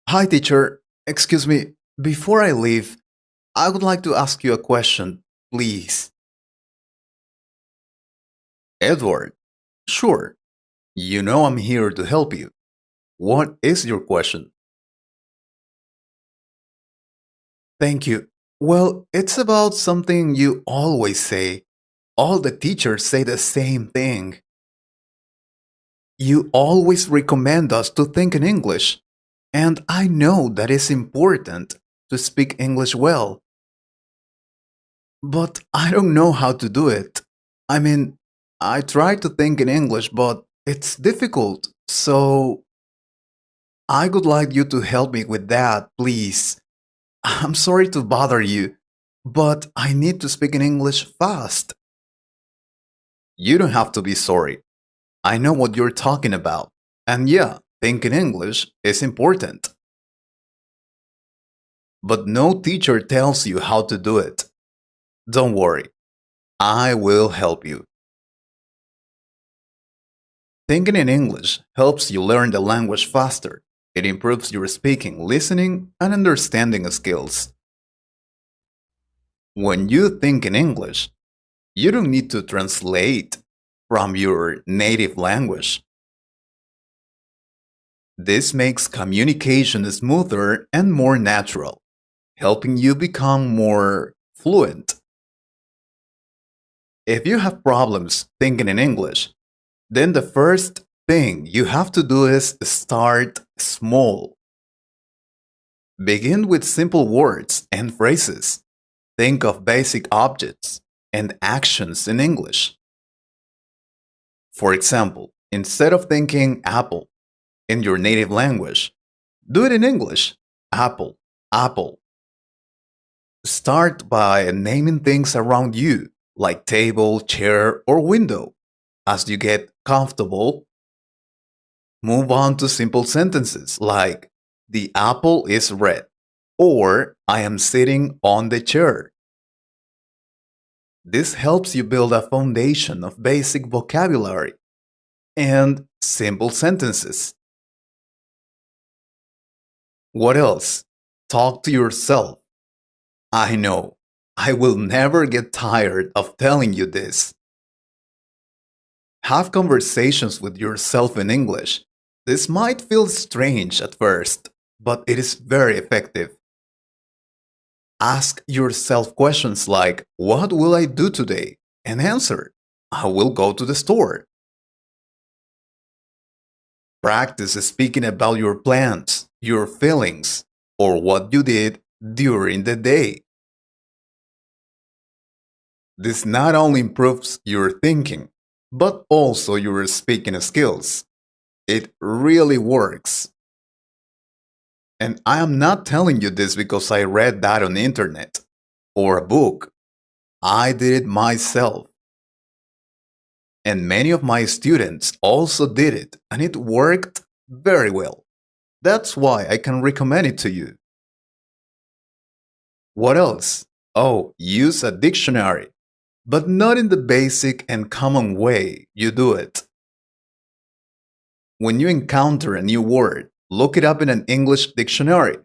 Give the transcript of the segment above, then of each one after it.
Hi, teacher. Excuse me. Before I leave, I would like to ask you a question, please. Edward, sure. You know I'm here to help you. What is your question? Thank you. Well, it's about something you always say. All the teachers say the same thing. You always recommend us to think in English. And I know that it's important to speak English well, but I don't know how to do it. I mean, I try to think in English, but it's difficult. So I would like you to help me with that, please. I'm sorry to bother you, but I need to speak in English fast. You don't have to be sorry. I know what you're talking about. And yeah, thinking English is important. But no teacher tells you how to do it. Don't worry, I will help you. Thinking in English helps you learn the language faster. It improves your speaking, listening, and understanding skills. When you think in English, you don't need to translate from your native language. This makes communication smoother and more natural, helping you become more fluent. If you have problems thinking in English, then the first thing you have to do is start small. Begin with simple words and phrases. Think of basic objects and actions in English. For example, instead of thinking apple in your native language, do it in English. Apple, apple. Start by naming things around you, like table, chair, or window. As you get comfortable, move on to simple sentences like, the apple is red, or I am sitting on the chair. This helps you build a foundation of basic vocabulary and simple sentences. What else? Talk to yourself. I know, I will never get tired of telling you this. Have conversations with yourself in English. This might feel strange at first, but it is very effective. Ask yourself questions like, what will I do today? And answer, I will go to the store. Practice speaking about your plans, your feelings, or what you did during the day. This not only improves your thinking, but also your speaking skills. It really works. And I am not telling you this because I read that on the internet or a book. I did it myself. And many of my students also did it, and it worked very well. That's why I can recommend it to you. What else? Oh, use a dictionary, but not in the basic and common way you do it. When you encounter a new word, look it up in an English dictionary.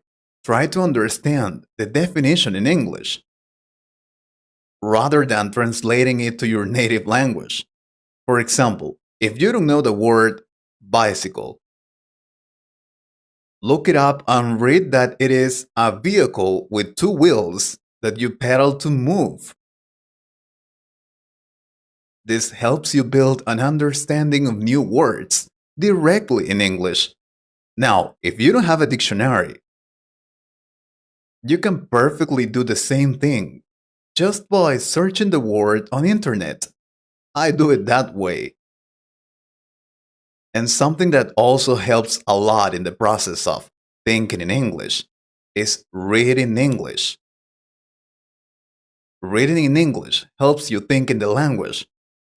Try to understand the definition in English rather than translating it to your native language. For example, if you don't know the word bicycle, look it up and read that it is a vehicle with two wheels that you pedal to move. This helps you build an understanding of new words directly in English. Now, if you don't have a dictionary, you can perfectly do the same thing just by searching the word on internet. I do it that way. And something that also helps a lot in the process of thinking in English is reading English. Reading in English helps you think in the language.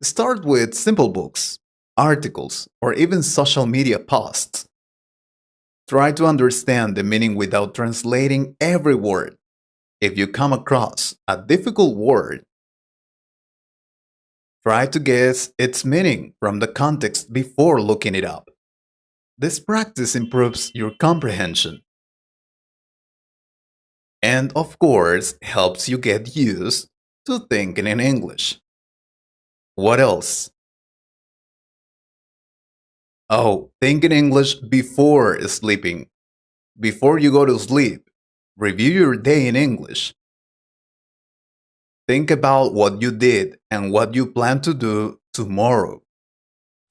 Start with simple books, articles, or even social media posts. Try to understand the meaning without translating every word. If you come across a difficult word, try to guess its meaning from the context before looking it up. This practice improves your comprehension. And of course, helps you get used to thinking in English. What else? Oh, think in English before sleeping. Before you go to sleep, review your day in English. Think about what you did and what you plan to do tomorrow.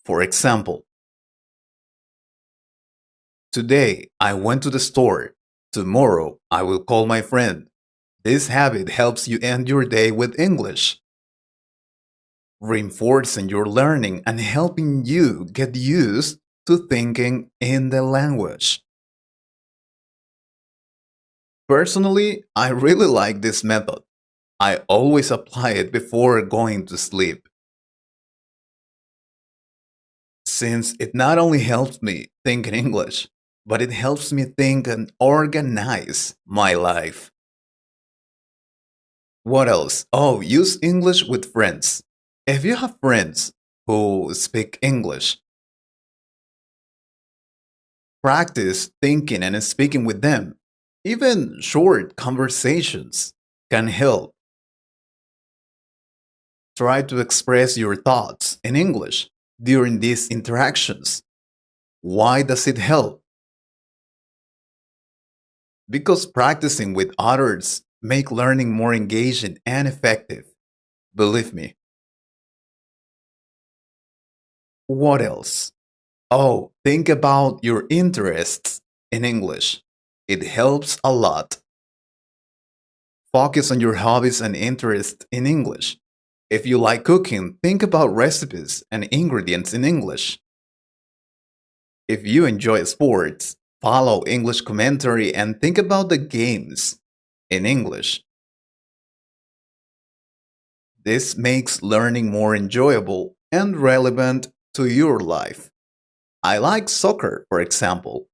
For example, today I went to the store. Tomorrow I will call my friend. This habit helps you end your day with English, reinforcing your learning and helping you get used to thinking in the language. Personally, I really like this method. I always apply it before going to sleep, since it not only helps me think in English, but it helps me think and organize my life. What else? Oh, use English with friends. If you have friends who speak English, practice thinking and speaking with them. Even short conversations can help. Try to express your thoughts in English during these interactions. Why does it help? Because practicing with others make learning more engaging and effective. Believe me. What else? Oh, think about your interests in English. It helps a lot. Focus on your hobbies and interests in English. If you like cooking, think about recipes and ingredients in English. If you enjoy sports, follow English commentary and think about the games in English. This makes learning more enjoyable and relevant to your life. I like soccer, for example.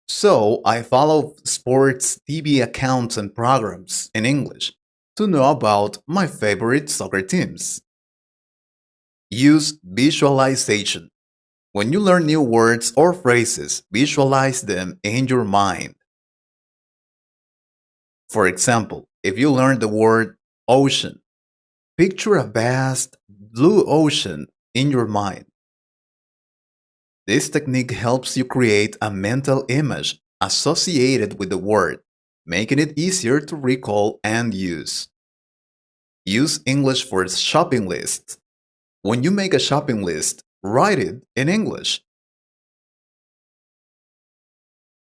So I follow sports TV accounts and programs in English to know about my favorite soccer teams. Use visualization. When you learn new words or phrases, visualize them in your mind. For example, if you learn the word ocean, picture a vast blue ocean in your mind. This technique helps you create a mental image associated with the word, making it easier to recall and use. Use English for shopping lists. When you make a shopping list, write it in English.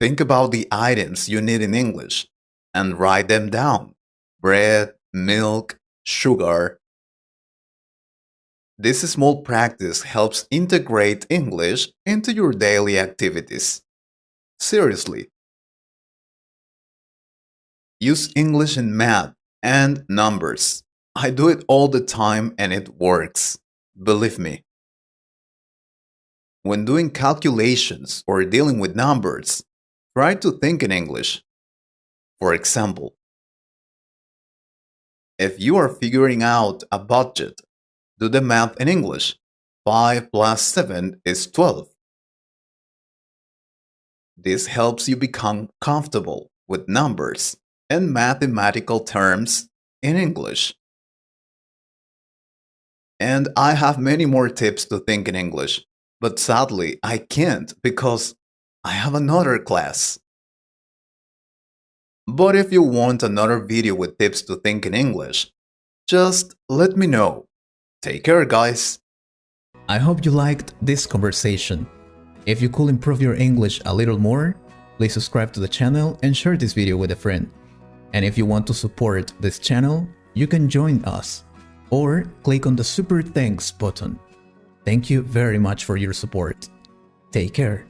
Think about the items you need in English and write them down: bread, milk, sugar. This small practice helps integrate English into your daily activities. Seriously, use English in math and numbers. I do it all the time and it works. Believe me. When doing calculations or dealing with numbers, try to think in English. For example, if you are figuring out a budget, do the math in English. 5 plus 7 is 12. This helps you become comfortable with numbers and mathematical terms in English. And I have many more tips to think in English, but sadly I can't because I have another class. But if you want another video with tips to think in English, just let me know. Take care, guys. I hope you liked this conversation. If you could improve your English a little more, please subscribe to the channel and share this video with a friend. And if you want to support this channel, you can join us or click on the Super Thanks button. Thank you very much for your support. Take care.